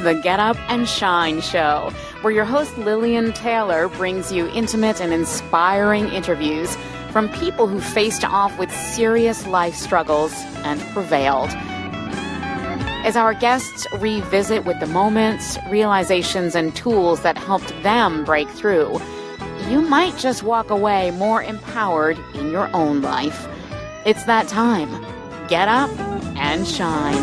the Get Up and Shine Show, where your host Lillian Taylor brings you intimate and inspiring interviews from people who faced off with serious life struggles and prevailed. As our guests revisit with the moments, realizations, and tools that helped them break through, you might just walk away more empowered in your own life. It's that time. Get up and shine.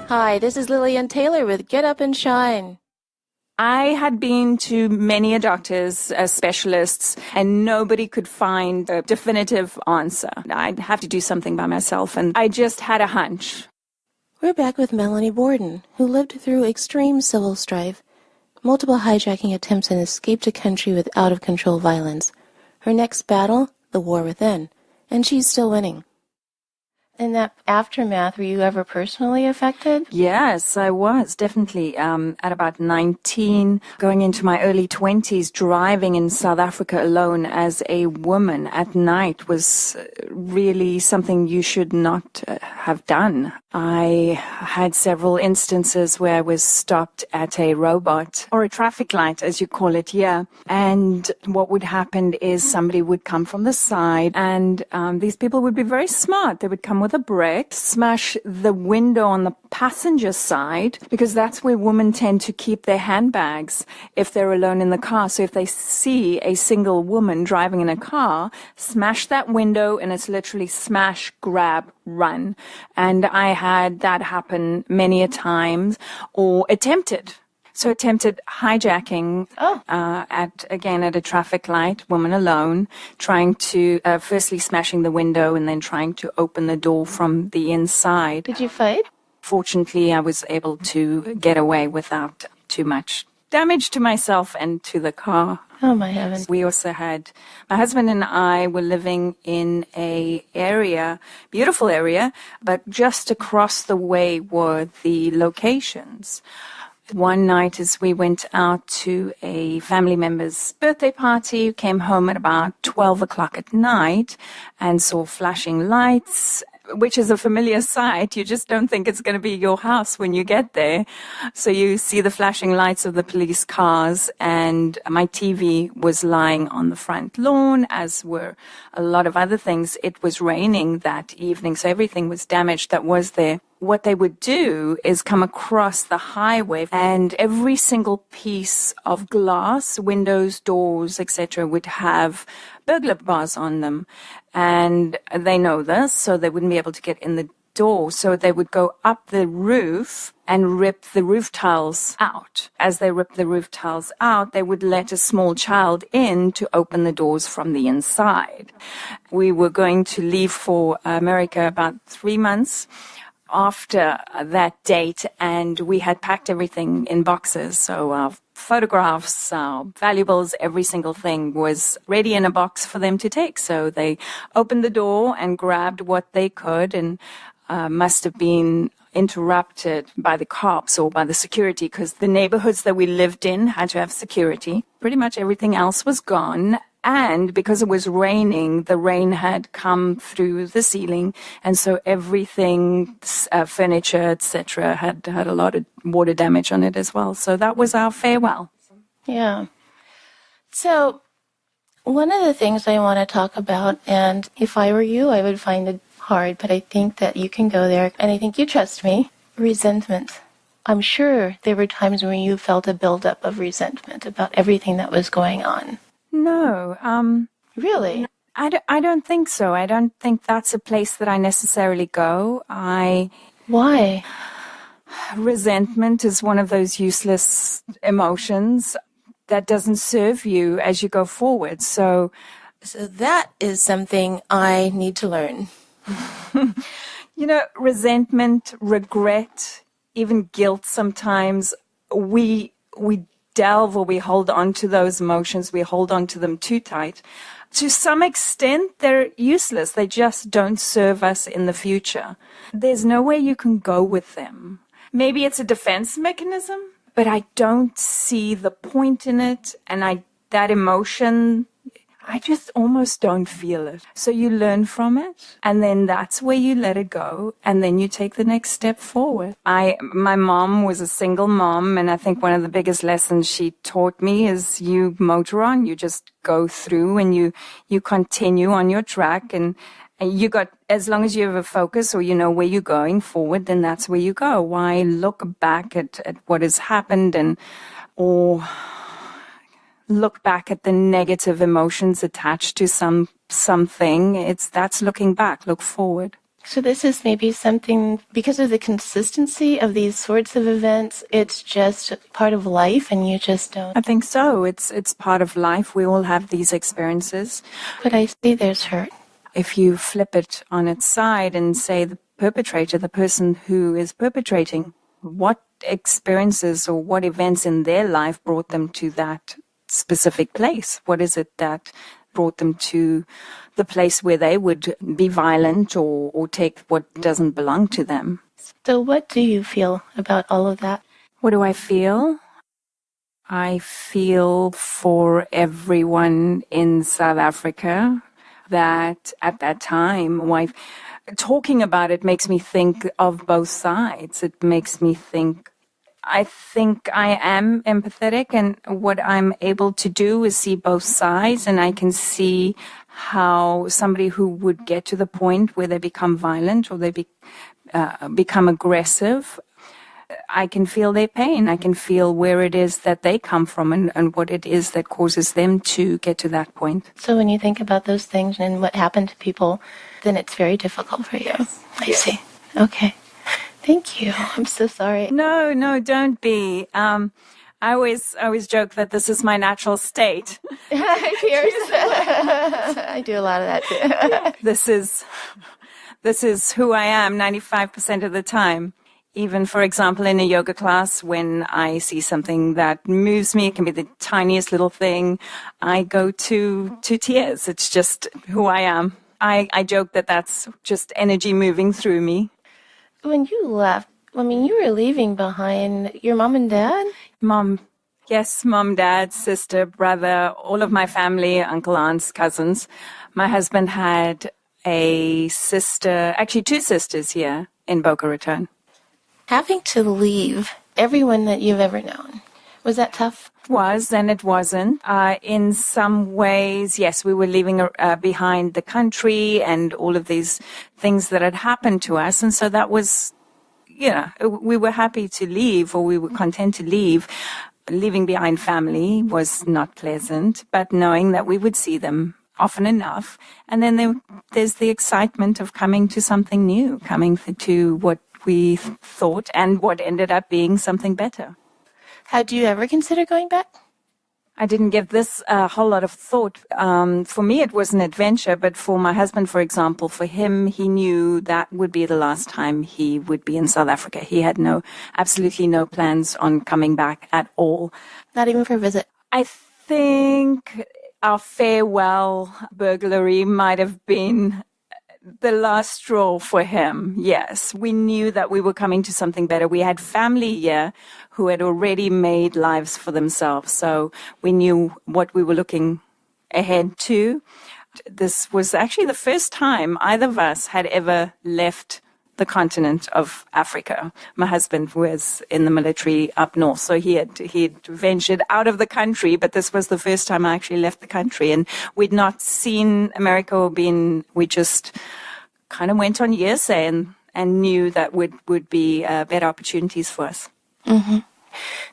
Hi, this is Lillian Taylor with Get Up and Shine. I had been to many doctors, specialists, and nobody could find a definitive answer. I'd have to do something by myself, and I just had a hunch. We're back with Melanie Borden, who lived through extreme civil strife, multiple hijacking attempts, and escaped a country with out-of-control violence. Her next battle, the war within, and she's still winning. In that aftermath, were you ever personally affected? Yes, I was, definitely. At about 19, going into my early 20s, driving in South Africa alone as a woman at night was really something you should not have done. I had several instances where I was stopped at a robot, or a traffic light, as you call it here. And what would happen is somebody would come from the side, and these people would be very smart. They would come with a brick, smash the window on the passenger side, because that's where women tend to keep their handbags if they're alone in the car. So if they see a single woman driving in a car, smash that window, and it's literally smash, grab, run. And I had that happen many a times, or attempted hijacking at a traffic light, woman alone, trying to, firstly smashing the window and then trying to open the door from the inside. Did you fight? Fortunately, I was able to get away without too much damage to myself and to the car. Oh, my heavens. We also had, my husband and I were living in a area, beautiful area, but just across the way were the locations. One night as we went out to a family member's birthday party, came home at about 12 o'clock at night and saw flashing lights, which is a familiar sight. You just don't think it's going to be your house when you get there. So you see the flashing lights of the police cars, and my TV was lying on the front lawn, as were a lot of other things. It was raining that evening, so everything was damaged that was there. What they would do is come across the highway, and every single piece of glass, windows, doors, etc., would have burglar bars on them. And they know this, so they wouldn't be able to get in the door. So they would go up the roof and rip the roof tiles out. As they ripped the roof tiles out, they would let a small child in to open the doors from the inside. We were going to leave for America about 3 months after that date, and we had packed everything in boxes. So our photographs, our valuables, every single thing was ready in a box for them to take. So they opened the door and grabbed what they could, and must have been interrupted by the cops or by the security, because the neighborhoods that we lived in had to have security. Pretty much everything else was gone. And because it was raining, the rain had come through the ceiling, and so everything, furniture, etc., had a lot of water damage on it as well. So that was our farewell. Yeah. So one of the things I want to talk about, and if I were you, I would find it hard, but I think that you can go there, and I think you trust me, resentment. I'm sure there were times when you felt a buildup of resentment about everything that was going on. No. Really? I don't think so. I don't think that's a place that I necessarily go. Why? Resentment is one of those useless emotions that doesn't serve you as you go forward. So that is something I need to learn. Resentment, regret, even guilt sometimes, we delve, or we hold on to those emotions, we hold on to them too tight. To some extent, they're useless. They just don't serve us in the future. There's nowhere you can go with them. Maybe it's a defense mechanism, but I don't see the point in it. And that emotion, I just almost don't feel it. So you learn from it, and then that's where you let it go, and then you take the next step forward. My mom was a single mom, and I think one of the biggest lessons she taught me is you motor on, you just go through and you continue on your track, and you got, as long as you have a focus or you know where you're going forward, then that's where you go. Why look back at what has happened or look back at the negative emotions attached to something? That's looking back, look forward. So this is maybe something, because of the consistency of these sorts of events, it's just part of life and you just don't. I think so. It's part of life. We all have these experiences. But I see there's hurt. If you flip it on its side and say the perpetrator, the person who is perpetrating, what experiences or what events in their life brought them to that specific place? What is it that brought them to the place where they would be violent or take what doesn't belong to them? So what do you feel about all of that? What do I feel? I feel for everyone in South Africa that at that time, talking about it makes me think of both sides. It makes me think, I think I am empathetic, and what I'm able to do is see both sides, and I can see how somebody who would get to the point where they become violent or they become aggressive, I can feel their pain. I can feel where it is that they come from and what it is that causes them to get to that point. So when you think about those things and what happened to people, then it's very difficult for you. Yes. I see. Okay. Thank you. I'm so sorry. No, don't be. I always joke that this is my natural state. I do a lot of that too. This is who I am 95% of the time. Even, for example, in a yoga class, when I see something that moves me, it can be the tiniest little thing, I go to tears. It's just who I am. I joke that that's just energy moving through me. When you left, you were leaving behind your mom and dad? Mom, dad, sister, brother, all of my family, uncle, aunts, cousins. My husband had a sister, actually 2 sisters here in Boca Raton. Having to leave everyone that you've ever known, was that tough? It was, and it wasn't. In some ways, yes, we were leaving behind the country and all of these things that had happened to us. And so that was, we were happy to leave, or we were content to leave. Leaving behind family was not pleasant, but knowing that we would see them often enough. And then there's the excitement of coming to something new, coming to what we thought and what ended up being something better. Had you ever considered going back? I didn't give this a whole lot of thought. For me, it was an adventure, but for my husband, for example, for him, he knew that would be the last time he would be in South Africa. He had absolutely no plans on coming back at all. Not even for a visit? I think our farewell burglary might have been the last straw for him. Yes, we knew that we were coming to something better. We had family here who had already made lives for themselves, so we knew what we were looking ahead to. This was actually the first time either of us had ever left the continent of Africa. My husband was in the military up north, so he had ventured out of the country, but this was the first time I actually left the country, and we'd not seen America or we just kind of went on hearsay and knew that would be better opportunities for us. Mm-hmm.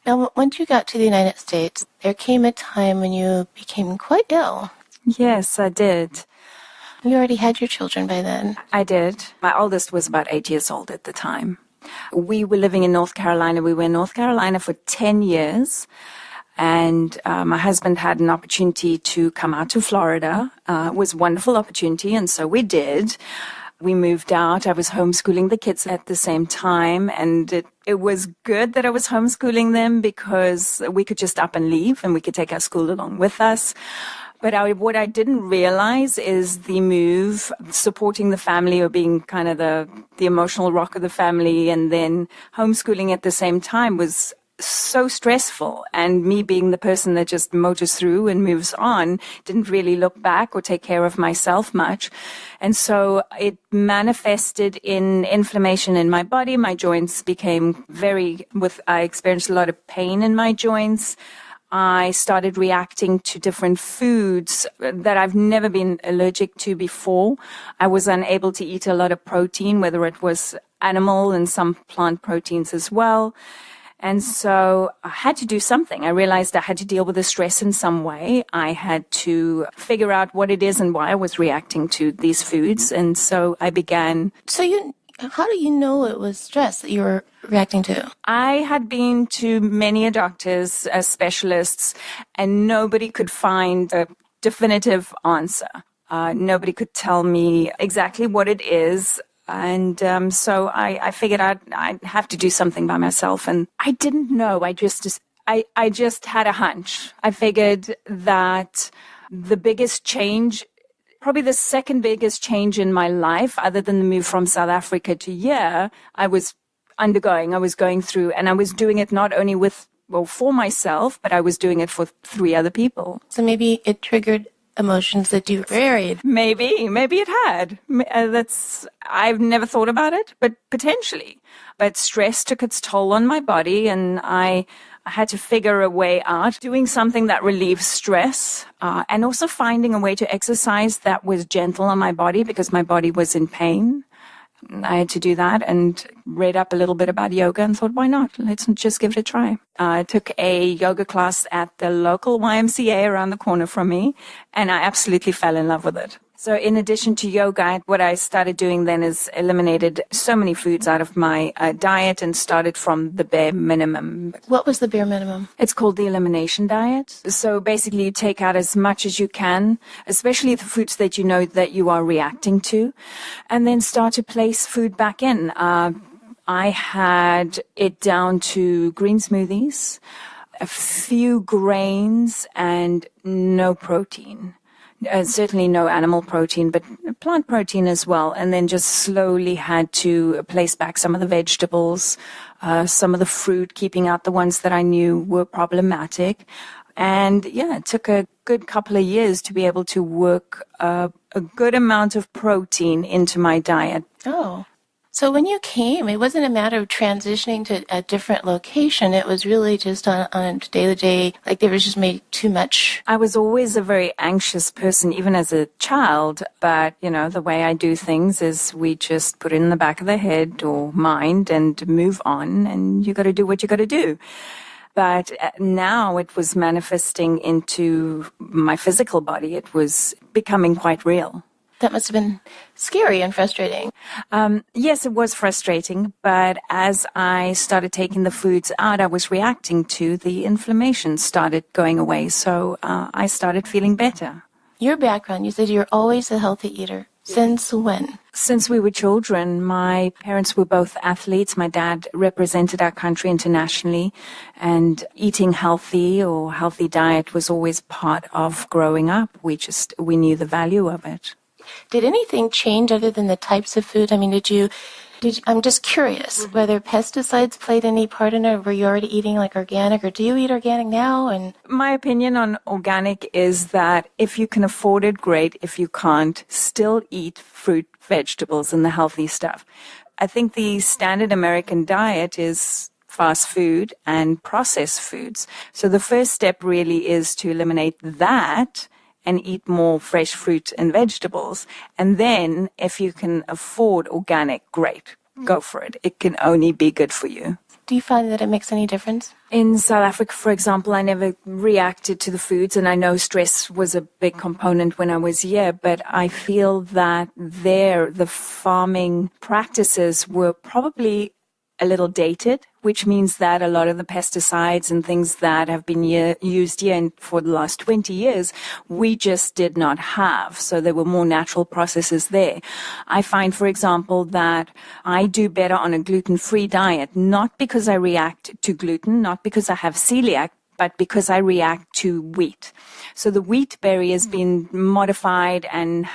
Now, once you got to the United States, there came a time when you became quite ill. Yes, I did. You already had your children by then. I did. My oldest was about 8 years old at the time. We were living in North Carolina. We were in North Carolina for 10 years. And my husband had an opportunity to come out to Florida. It was a wonderful opportunity, and so we did. We moved out. I was homeschooling the kids at the same time, and it was good that I was homeschooling them because we could just up and leave, and we could take our school along with us. But what I didn't realize is the move, supporting the family or being kind of the emotional rock of the family, and then homeschooling at the same time was so stressful. And me being the person that just motors through and moves on, didn't really look back or take care of myself much. And so it manifested in inflammation in my body. My joints became I experienced a lot of pain in my joints. I started reacting to different foods that I've never been allergic to before. I was unable to eat a lot of protein, whether it was animal and some plant proteins as well. And so I had to do something. I realized I had to deal with the stress in some way. I had to figure out what it is and why I was reacting to these foods. And so I began. How do you know it was stress that you were reacting to? I had been to many doctors, specialists, and nobody could find a definitive answer. Nobody could tell me exactly what it is. And so I figured I'd have to do something by myself. And I didn't know. I just had a hunch. I figured that the biggest change, probably the second biggest change in my life, other than the move from South Africa to here, I was going through, and I was doing it not only for myself, but I was doing it for 3 other people. So maybe it triggered emotions that you buried. Maybe it had. I've never thought about it, but potentially. But stress took its toll on my body, and I had to figure a way out, doing something that relieves stress, and also finding a way to exercise that was gentle on my body because my body was in pain. I had to do that and read up a little bit about yoga and thought, why not? Let's just give it a try. I took a yoga class at the local YMCA around the corner from me, and I absolutely fell in love with it. So in addition to yoga, what I started doing then is eliminated so many foods out of my diet and started from the bare minimum. What was the bare minimum? It's called the elimination diet. So basically you take out as much as you can, especially the foods that you know that you are reacting to, and then start to place food back in. I had it down to green smoothies, a few grains, and no protein. Certainly no animal protein, but plant protein as well. And then just slowly had to place back some of the vegetables, some of the fruit, keeping out the ones that I knew were problematic. And it took a good couple of years to be able to work a good amount of protein into my diet. Oh. So when you came, it wasn't a matter of transitioning to a different location. It was really just on a day-to-day, like there was just maybe too much. I was always a very anxious person, even as a child. But, the way I do things is we just put it in the back of the head or mind and move on. And you got to do what you got to do. But now it was manifesting into my physical body. It was becoming quite real. That must have been scary and frustrating. Yes, it was frustrating, but as I started taking the foods out I was reacting to, the inflammation started going away, so I started feeling better. Your background, you said you're always a healthy eater. Since when? Since we were children. My parents were both athletes. My dad represented our country internationally, and eating healthy or healthy diet was always part of growing up. We knew the value of it. Did anything change other than the types of food? I mean, did you I'm just curious whether pesticides played any part in it. Were you already eating like organic, or do you eat organic now? And my opinion on organic is that if you can afford it, great. If you can't, still eat fruit, vegetables, and the healthy stuff. I think the standard American diet is fast food and processed foods. So the first step really is to eliminate that and eat more fresh fruit and vegetables. And then if you can afford organic, great, go for it. It can only be good for you. Do you find that it makes any difference? In South Africa, for example, I never reacted to the foods, and I know stress was a big component when I was here, but I feel that there, the farming practices were probably a little dated, which means that a lot of the pesticides and things that have been used here for the last 20 years, we just did not have. So there were more natural processes there. I find, for example, that I do better on a gluten-free diet, not because I react to gluten, not because I have celiac, but because I react to wheat. So the wheat berry has been modified and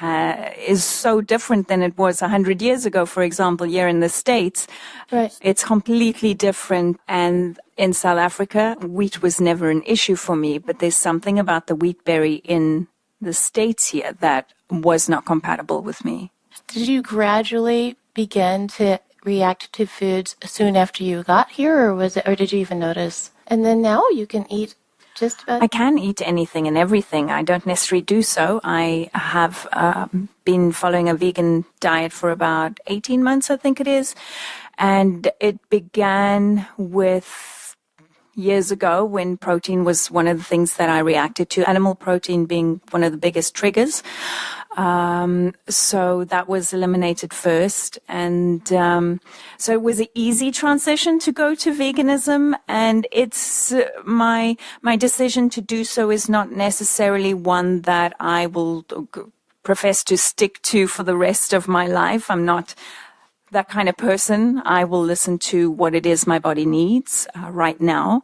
is so different than it was 100 years ago, for example, here in the States. Right. It's completely different, and in South Africa, wheat was never an issue for me, but there's something about the wheat berry in the States here that was not compatible with me. Did you gradually begin to react to foods soon after you got here, or did you even notice? And then now you can eat just about... I can eat anything and everything. I don't necessarily do so. I have been following a vegan diet for about 18 months, I think it is. And it began with years ago when protein was one of the things that I reacted to, animal protein being one of the biggest triggers. So that was eliminated first. And so it was an easy transition to go to veganism. And it's my decision to do so is not necessarily one that I will profess to stick to for the rest of my life. I'm not that kind of person. I will listen to what it is my body needs right now.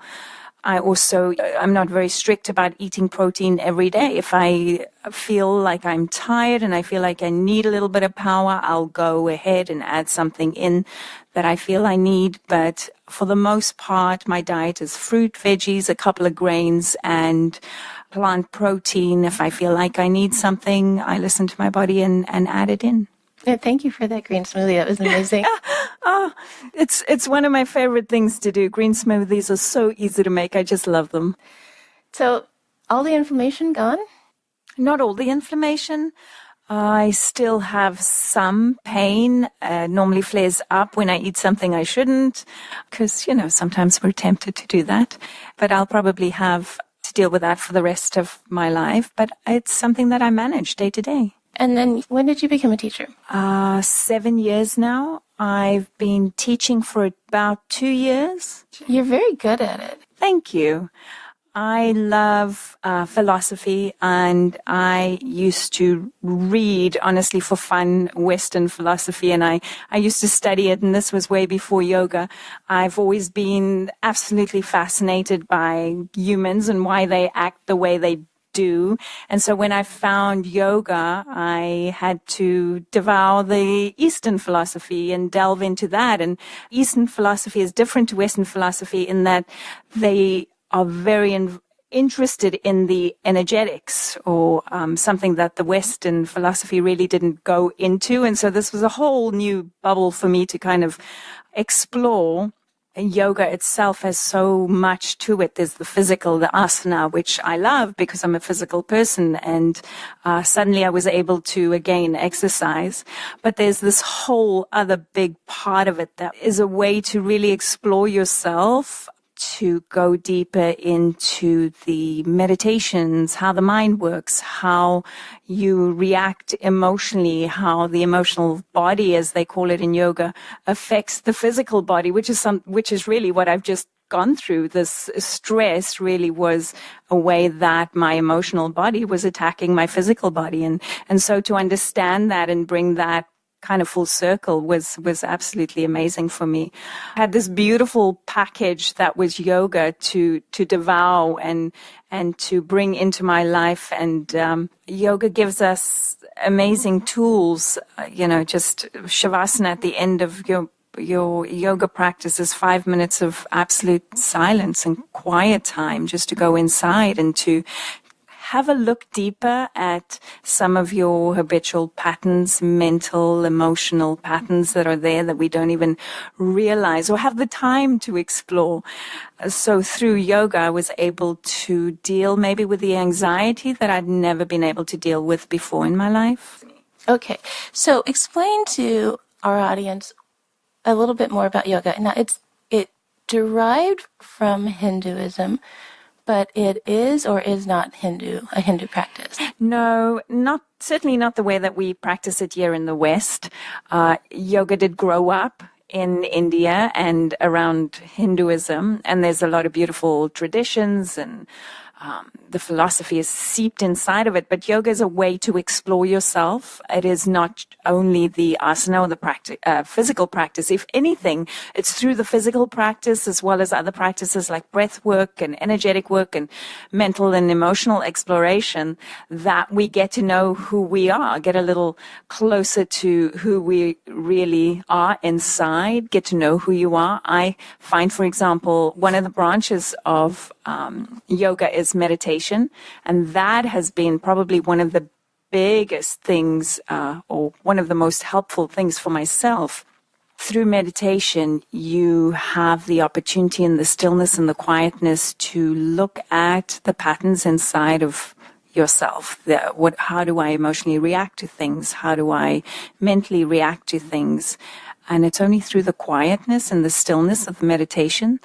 I'm not very strict about eating protein every day. If I feel like I'm tired and I feel like I need a little bit of power, I'll go ahead and add something in that I feel I need. But for the most part, my diet is fruit, veggies, a couple of grains, and plant protein. If I feel like I need something, I listen to my body and add it in. Yeah, thank you for that green smoothie. That was amazing. It's one of my favorite things to do. Green smoothies are so easy to make. I just love them. So, all the inflammation gone? Not all the inflammation. I still have some pain. Normally flares up when I eat something I shouldn't, because, sometimes we're tempted to do that. But I'll probably have to deal with that for the rest of my life. But it's something that I manage day to day. And then when did you become a teacher? 7 years now. I've been teaching for about 2 years. You're very good at it. Thank you. I love philosophy, and I used to read, honestly, for fun, Western philosophy, and I used to study it, and this was way before yoga. I've always been absolutely fascinated by humans and why they act the way they do. And so when I found yoga, I had to devour the Eastern philosophy and delve into that. And Eastern philosophy is different to Western philosophy in that they are very interested in the energetics, or something that the Western philosophy really didn't go into. And so this was a whole new bubble for me to kind of explore. Yoga itself has so much to it. There's the physical, the asana, which I love because I'm a physical person, and suddenly I was able to again exercise. But there's this whole other big part of it that is a way to really explore yourself, to go deeper into the meditations, how the mind works, how you react emotionally, how the emotional body, as they call it in yoga, affects the physical body, which is really what I've just gone through. This stress really was a way that my emotional body was attacking my physical body. And so to understand that and bring that kind of full circle was absolutely amazing for me. I had this beautiful package that was yoga to devour and to bring into my life. And yoga gives us amazing tools. Just shavasana at the end of your yoga practice is 5 minutes of absolute silence and quiet time just to go inside and to have a look deeper at some of your habitual patterns, mental, emotional patterns that are there that we don't even realize or have the time to explore. So through yoga, I was able to deal maybe with the anxiety that I'd never been able to deal with before in my life. Okay, so explain to our audience a little bit more about yoga. Now, it derived from Hinduism, but it is or is not a Hindu practice? No, certainly not the way that we practice it here in the West. Yoga did grow up in India and around Hinduism, and there's a lot of beautiful traditions and the philosophy is seeped inside of it, but yoga is a way to explore yourself. It is not only the asana or the physical practice. If anything, it's through the physical practice as well as other practices like breath work and energetic work and mental and emotional exploration that we get to know who we are, get a little closer to who we really are inside, get to know who you are. I find, for example, one of the branches of yoga is meditation, and that has been probably one of the biggest things or one of the most helpful things for myself. Through meditation, you have the opportunity in the stillness and the quietness to look at the patterns inside of yourself. How do I emotionally react to things? How do I mentally react to things? And it's only through the quietness and the stillness of the meditation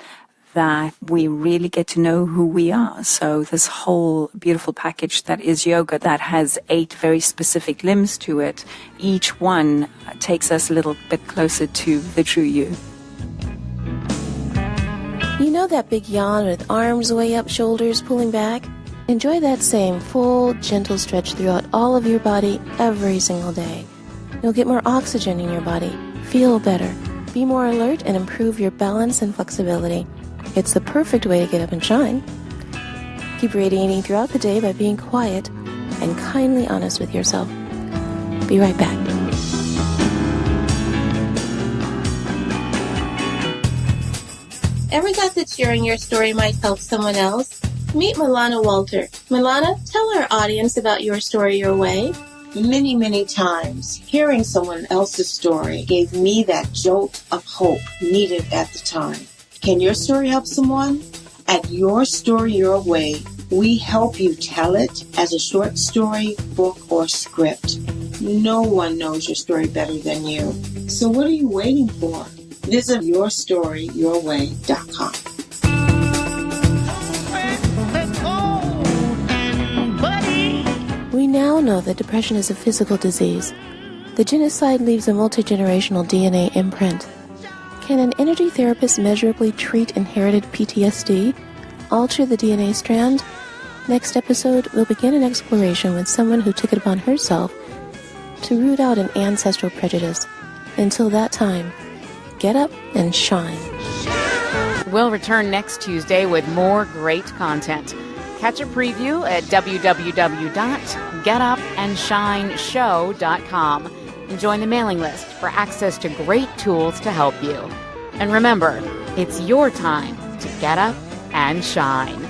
that we really get to know who we are. So this whole beautiful package that is yoga that has 8 very specific limbs to it, each one takes us a little bit closer to the true you. You know that big yawn with arms way up, shoulders pulling back? Enjoy that same full, gentle stretch throughout all of your body every single day. You'll get more oxygen in your body, feel better, be more alert, and improve your balance and flexibility. It's the perfect way to get up and shine. Keep radiating throughout the day by being quiet and kindly honest with yourself. Be right back. Ever thought that sharing your story might help someone else? Meet Milana Walter. Milana, tell our audience about your story your way. Many, many times, hearing someone else's story gave me that jolt of hope needed at the time. Can your story help someone? At Your Story Your Way, we help you tell it as a short story, book, or script. No one knows your story better than you. So what are you waiting for? Visit yourstoryyourway.com. We now know that depression is a physical disease. The genocide leaves a multi-generational DNA imprint. Can an energy therapist measurably treat inherited PTSD? Alter the DNA strand? Next episode, we'll begin an exploration with someone who took it upon herself to root out an ancestral prejudice. Until that time, get up and shine. We'll return next Tuesday with more great content. Catch a preview at www.getupandShineShow.com and join the mailing list for access to great tools to help you. And remember, it's your time to get up and shine.